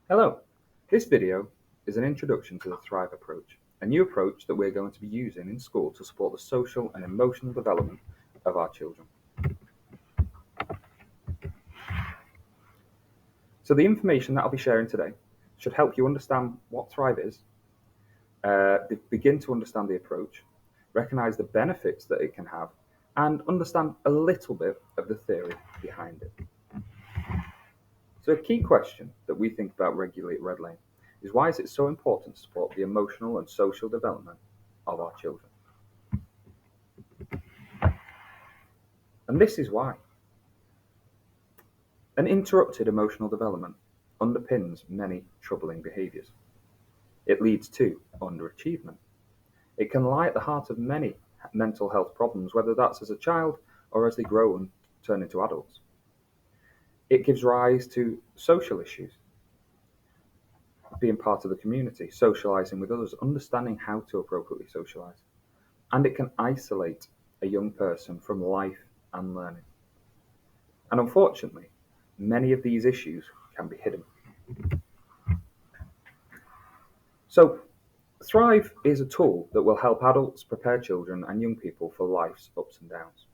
Hello, this video is an introduction to the Thrive approach, a new approach that we're going to be using in school to support the social and emotional development of our children. So the information that I'll be sharing today should help you understand what Thrive is, begin to understand the approach, recognize the benefits that it can have, and understand a little bit of the theory behind it. So a key question that we think about regularly at Red Lane is why is it so important to support the emotional and social development of our children? And this is why. An interrupted emotional development underpins many troubling behaviours. It leads to underachievement. It can lie at the heart of many mental health problems, whether that's as a child or as they grow and turn into adults. It gives rise to social issues, being part of the community, socialising with others, understanding how to appropriately socialise. And it can isolate a young person from life and learning. And unfortunately, many of these issues can be hidden. So, Thrive is a tool that will help adults prepare children and young people for life's ups and downs.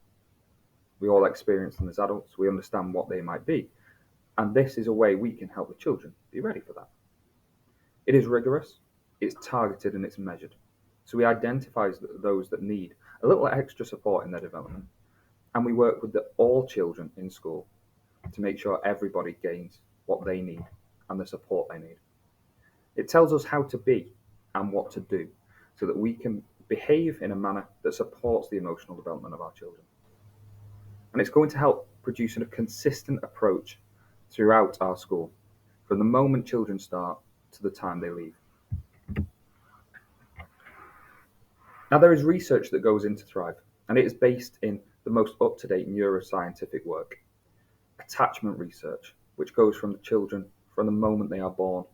We all experience them as adults, we understand what they might be, and this is a way we can help the children be ready for that. It is rigorous, it's targeted, and it's measured. So we identify those that need a little extra support in their development, and we work with all children in school to make sure everybody gains what they need and the support they need. It tells us how to be and what to do so that we can behave in a manner that supports the emotional development of our children. And it's going to help produce a consistent approach throughout our school, from the moment children start to the time they leave. Now, there is research that goes into Thrive, and it is based in the most up-to-date neuroscientific work. Attachment research, which goes from the children from the moment they are born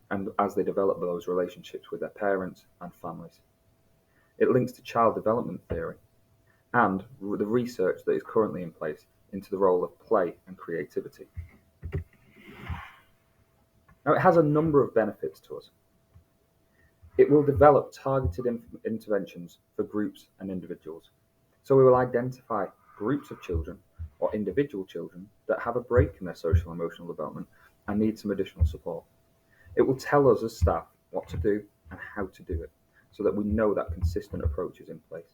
and as they develop those relationships with their parents and families. It links to child development theory and the research that is currently in place into the role of play and creativity. Now, it has a number of benefits to us. It will develop targeted interventions for groups and individuals. So we will identify groups of children or individual children that have a break in their social and emotional development and need some additional support. It will tell us as staff what to do and how to do it so that we know that consistent approach is in place.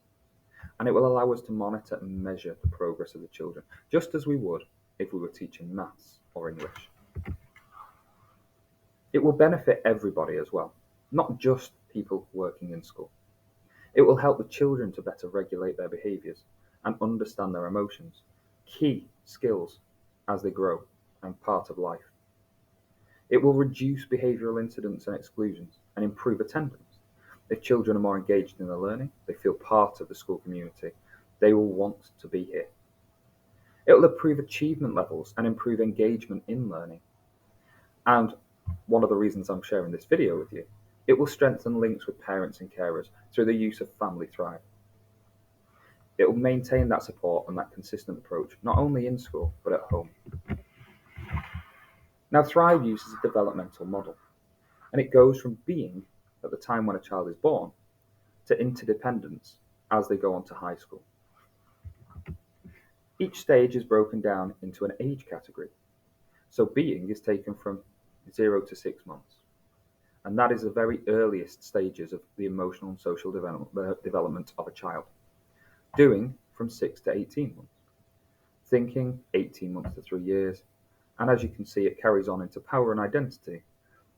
And it will allow us to monitor and measure the progress of the children, just as we would if we were teaching maths or English. It will benefit everybody as well, not just people working in school. It will help the children to better regulate their behaviours and understand their emotions, key skills as they grow and part of life. It will reduce behavioural incidents and exclusions and improve attendance. If children are more engaged in their learning, they feel part of the school community, they will want to be here. It will improve achievement levels and improve engagement in learning. And one of the reasons I'm sharing this video with you, it will strengthen links with parents and carers through the use of Family Thrive. It will maintain that support and that consistent approach, not only in school, but at home. Now, Thrive uses a developmental model, and it goes from being at the time when a child is born to interdependence as they go on to high school. Each stage is broken down into an age category. So being is taken from 0 to 6 months. And that is the very earliest stages of the emotional and social development of a child. Doing from 6 to 18 months. Thinking 18 months to 3 years. And as you can see, it carries on into power and identity,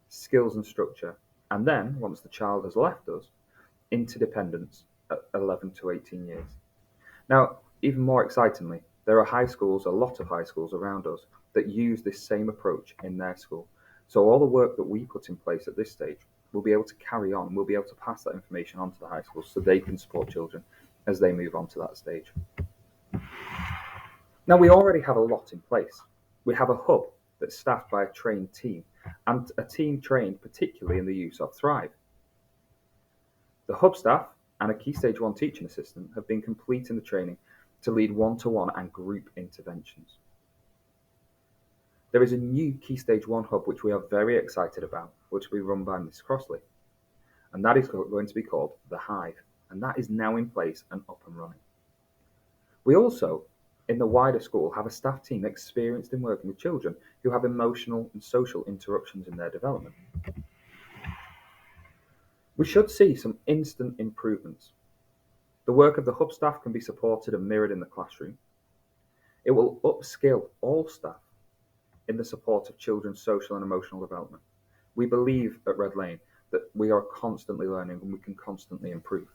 skills and structure. And then, once the child has left us, interdependence at 11 to 18 years. Now, even more excitingly, there are a lot of high schools around us that use this same approach in their school. So all the work that we put in place at this stage will be able to carry on. We'll be able to pass that information on to the high schools so they can support children as they move on to that stage. Now, we already have a lot in place. We have a hub that's staffed by a trained team, and a team trained particularly in the use of Thrive. The hub staff and a Key Stage 1 teaching assistant have been completing the training to lead one-to-one and group interventions. There is a new Key Stage 1 hub which we are very excited about, which will be run by Miss Crossley, and that is going to be called The Hive, and that is now in place and up and running. We also, in the wider school, have a staff team experienced in working with children who have emotional and social interruptions in their development. We should see some instant improvements. The work of the hub staff can be supported and mirrored in the classroom. It will upskill all staff in the support of children's social and emotional development. We believe at Red Lane that we are constantly learning and we can constantly improve.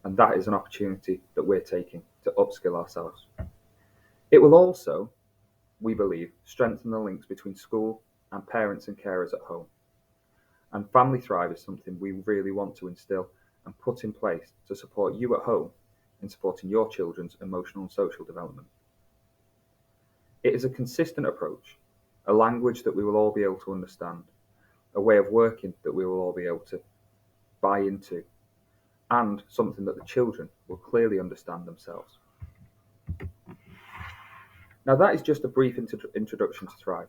And that is an opportunity that we're taking to upskill ourselves. It will also, we believe, strengthen the links between school and parents and carers at home. And Family Thrive is something we really want to instill and put in place to support you at home in supporting your children's emotional and social development. It is a consistent approach, a language that we will all be able to understand, a way of working that we will all be able to buy into, and something that the children will clearly understand themselves. Now, that is just a brief introduction to Thrive.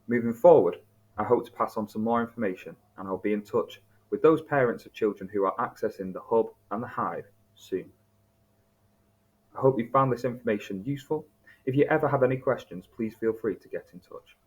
Moving forward, I hope to pass on some more information, and I'll be in touch with those parents of children who are accessing the hub and the hive soon. I hope you found this information useful. If you ever have any questions, please feel free to get in touch.